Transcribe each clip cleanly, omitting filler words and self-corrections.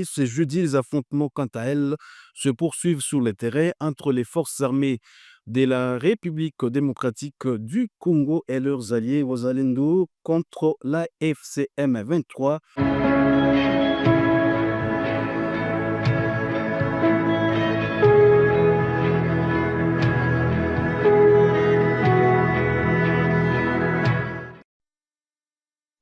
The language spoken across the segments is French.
Kigali. Ce jeudi, les affrontements, quant à elles, se poursuivent sur le terrain entre les forces armées de la République démocratique du Congo et leurs alliés Wazalendo contre la FCM 23.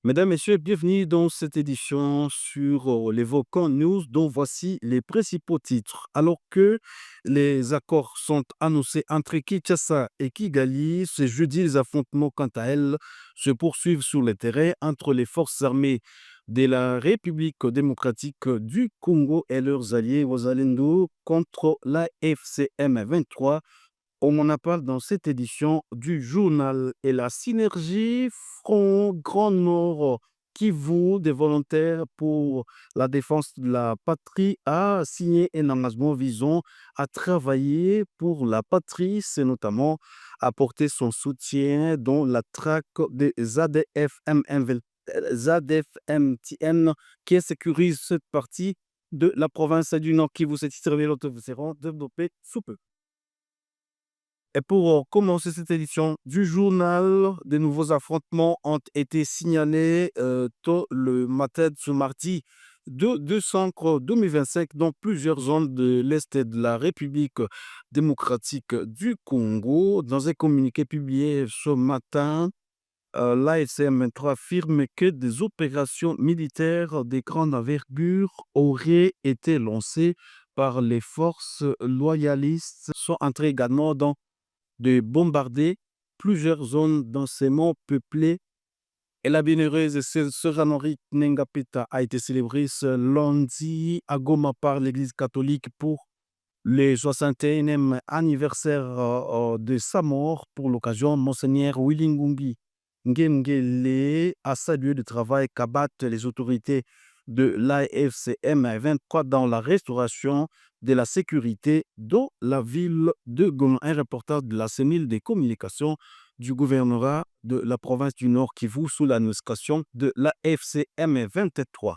Mesdames, Messieurs, bienvenue dans cette édition sur les Volcans News, dont voici les principaux titres. Alors que les accords sont annoncés entre Kinshasa et Kigali, ce jeudi, les affrontements, quant à elles, se poursuivent sur le terrain entre les forces armées de la République démocratique du Congo et leurs alliés Wazalendo contre la FCM 23. On en parle dans cette édition du journal et la synergie Front Grand Nord Kivu des volontaires pour la défense de la patrie a signé un engagement visant à travailler pour la patrie, c'est notamment apporter son soutien dans la traque des ZFMTN qui sécurise cette partie de la province du Nord Kivu. Cette histoire seront développée sous peu. Et pour commencer cette édition du journal, de nouveaux affrontements ont été signalés tôt le matin de ce mardi 2 décembre 2025 dans plusieurs zones de l'Est de la République démocratique du Congo. Dans un communiqué publié ce matin, l'AFCM23 affirme que des opérations militaires de grande envergure auraient été lancées par les forces loyalistes, sont entrées également dans de bombarder plusieurs zones densément peuplées. Et la bienheureuse sœur Anne-Henriette Nengapeta a été célébrée ce lundi à Goma par l'Église catholique pour le 61e anniversaire de sa mort. Pour l'occasion, Monseigneur Willy Ngumbi Ngemgele a salué le travail qu'abattent les autorités de l'AFCM 23 dans la restauration de la sécurité dans la ville de Goma. Un reportage de la cellule des communications du gouvernorat de la province du Nord Kivu sous l'administration de l'AFCM 23.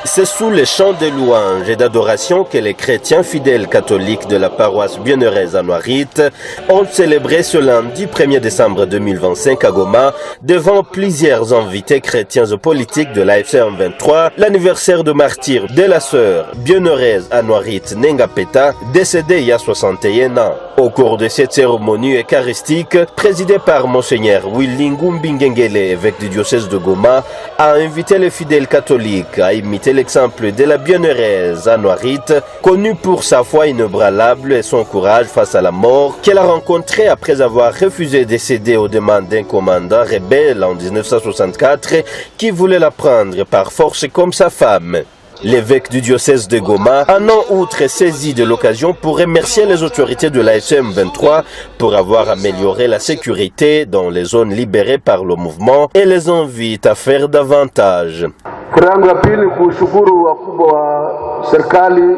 C'est sous les chants de louanges et d'adoration que les chrétiens fidèles catholiques de la paroisse bienheureuse à Noirite ont célébré ce lundi 1er décembre 2025 à Goma, devant plusieurs invités chrétiens et politiques de l'AFCM 23, l'anniversaire de martyr de la sœur bienheureuse à Noirite Nengapeta, décédée il y a 61 ans. Au cours de cette cérémonie eucharistique, présidée par Monseigneur Willy Ngumbi Ngengele, évêque du diocèse de Goma, a invité les fidèles catholiques à imiter l'exemple de la bienheureuse à Noirite, connue pour sa foi inébranlable et son courage face à la mort, qu'elle a rencontré après avoir refusé de céder aux demandes d'un commandant rebelle en 1964 qui voulait la prendre par force comme sa femme. L'évêque du diocèse de Goma en a outre saisi de l'occasion pour remercier les autorités de l'AFCM 23 pour avoir amélioré la sécurité dans les zones libérées par le mouvement et les invite à faire davantage. Furaha yangu ya pili kushukuru wakubwa wa serikali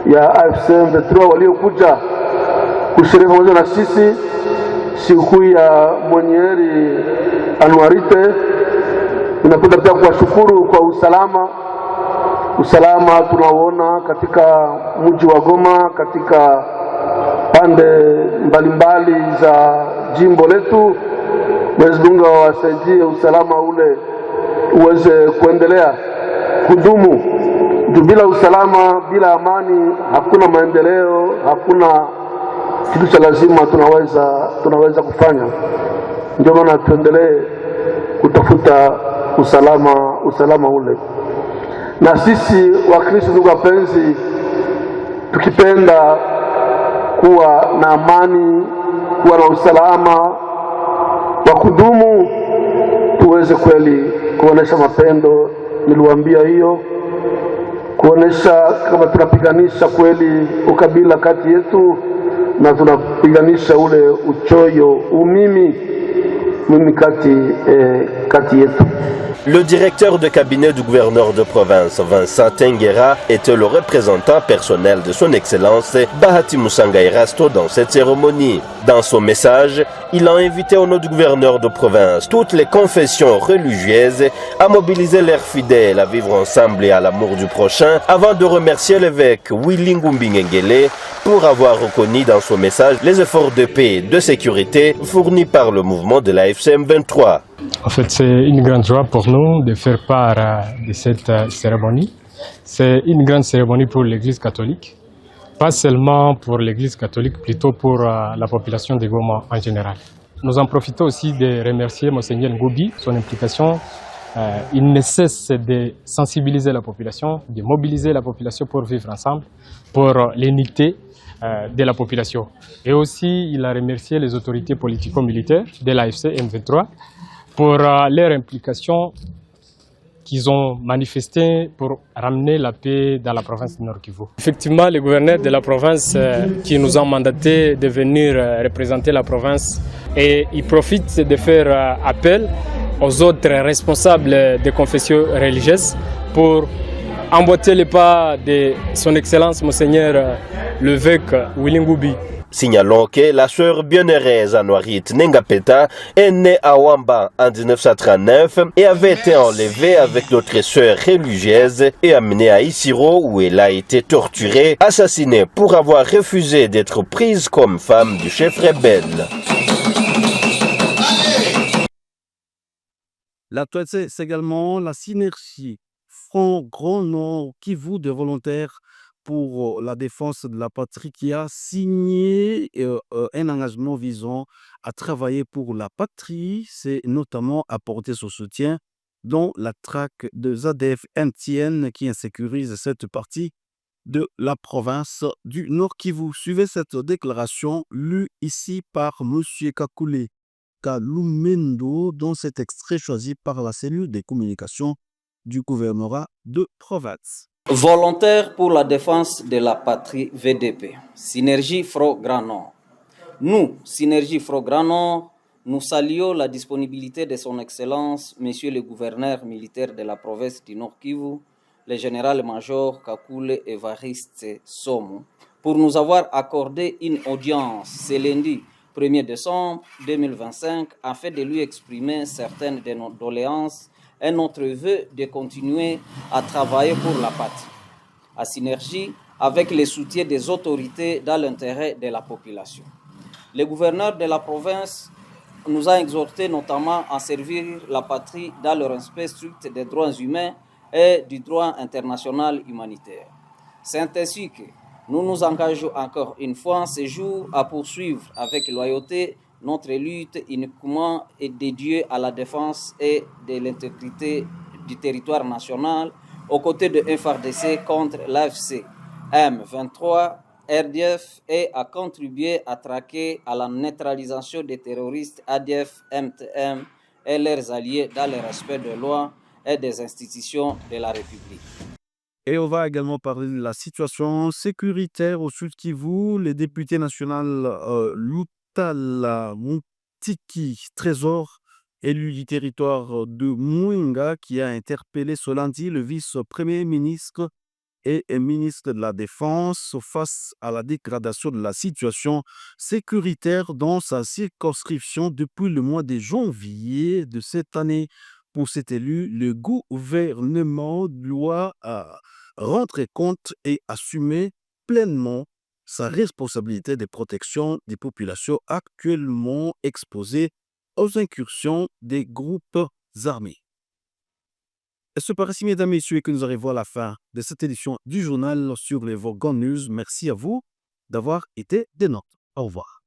ya AFCM 23 waliokuja kushiriki pamoja na sisi sikukuu ya Mwenyeri Anuarite. Ninapenda pia kuwashukuru kwa usalama tunaoona katika mji wa Goma, katika pande mbalimbali za jimbo letu. Mwenyezi Mungu awasaidie usalama ule uweze kuendelea kudumu. Bila usalama, bila amani, hakuna maendeleo, hakuna kitu cha lazima tunaweza kufanya. Ndio maana tuendelee kutafuta usalama ule. Na sisi Wakristo ndugu wapenzi, tukipenda kuwa na amani, kuwa na usalama wa kudumu, tuweze kweli kuonesha mapendo. Niliwaambia hiyo, kuonesha kama tunapiganisha kweli ukabila kati yetu na tunapiganisha ule uchoyo, umimi kati yetu. Le directeur de cabinet du gouverneur de province, Vincent Tenguera, était le représentant personnel de son Excellence Bahati Musanga Erasto dans cette cérémonie. Dans son message, Il a invité au nom du gouverneur de province toutes les confessions religieuses à mobiliser leurs fidèles à vivre ensemble et à l'amour du prochain avant de remercier l'évêque Willy Ngumbi Ngengele pour avoir reconnu dans son message les efforts de paix et de sécurité fournis par le mouvement de la FCM 23. En fait, c'est une grande joie pour nous de faire part de cette cérémonie. C'est une grande cérémonie pour l'Église catholique, pas seulement pour l'Église catholique, plutôt pour la population de Goma en général. Nous en profitons aussi de remercier Monseigneur Ngoubi, son implication. Il ne cesse de sensibiliser la population, de mobiliser la population pour vivre ensemble, pour l'unité de la population. Et aussi, il a remercié les autorités politico-militaires de l'AFC M23 pour leur implication qu'ils ont manifesté pour ramener la paix dans la province du Nord Kivu. Effectivement, le gouverneur de la province qui nous a mandaté de venir représenter la province, et il profite de faire appel aux autres responsables des confessions religieuses pour emboîter les pas de son Excellence Monseigneur l'évêque Willy Ngoubi. Signalons que la sœur bienheureuse Anouarit Nengapeta est née à Wamba en 1939 et avait été enlevée avec d'autres sœurs religieuses et amenée à Isiro où elle a été torturée, assassinée pour avoir refusé d'être prise comme femme du chef rebelle. La troisième, c'est également la synergie Front Grand Nord Kivu de volontaires pour la défense de la patrie qui a signé un engagement visant à travailler pour la patrie, c'est notamment apporter son soutien dans la traque de ZADF MTN qui insécurise cette partie de la province du Nord Kivu. Suivez cette déclaration lue ici par M. Kakule Kalumendo dans cet extrait choisi par la cellule des communications du gouvernorat de province. Volontaire pour la défense de la patrie VDP, Synergie Front Grand Nord. Nous, Synergie Front Grand Nord, nous saluons la disponibilité de son Excellence, Monsieur le gouverneur militaire de la province du Nord Kivu, le général-major Kakule Evariste Somo, pour nous avoir accordé une audience ce lundi 1er décembre 2025 afin de lui exprimer certaines de nos doléances et notre vœu de continuer à travailler pour la patrie, à synergie avec le soutien des autorités dans l'intérêt de la population. Le gouverneur de la province nous a exhortés notamment à servir la patrie dans le respect strict des droits humains et du droit international humanitaire. C'est ainsi que nous nous engageons encore une fois ce jour à poursuivre avec loyauté notre lutte uniquement est dédiée à la défense et de l'intégrité du territoire national aux côtés de FARDC contre l'AFC M23, RDF et à contribuer à traquer à la neutralisation des terroristes ADF, MTM et leurs alliés dans le respect des lois et des institutions de la République. Et on va également parler de la situation sécuritaire au Sud Kivu. Les députés nationaux Lutala Muntiki Trésor, élu du territoire de Mouinga, qui a interpellé ce lundi le vice-premier ministre et ministre de la Défense face à la dégradation de la situation sécuritaire dans sa circonscription depuis le mois de janvier de cette année. Pour cet élu, le gouvernement doit rendre compte et assumer pleinement sa responsabilité de protection des populations actuellement exposées aux incursions des groupes armés. Et c'est par ici, mesdames et messieurs, que nous arrivons à la fin de cette édition du journal sur les Vogon News. Merci à vous d'avoir été des nôtres. Au revoir.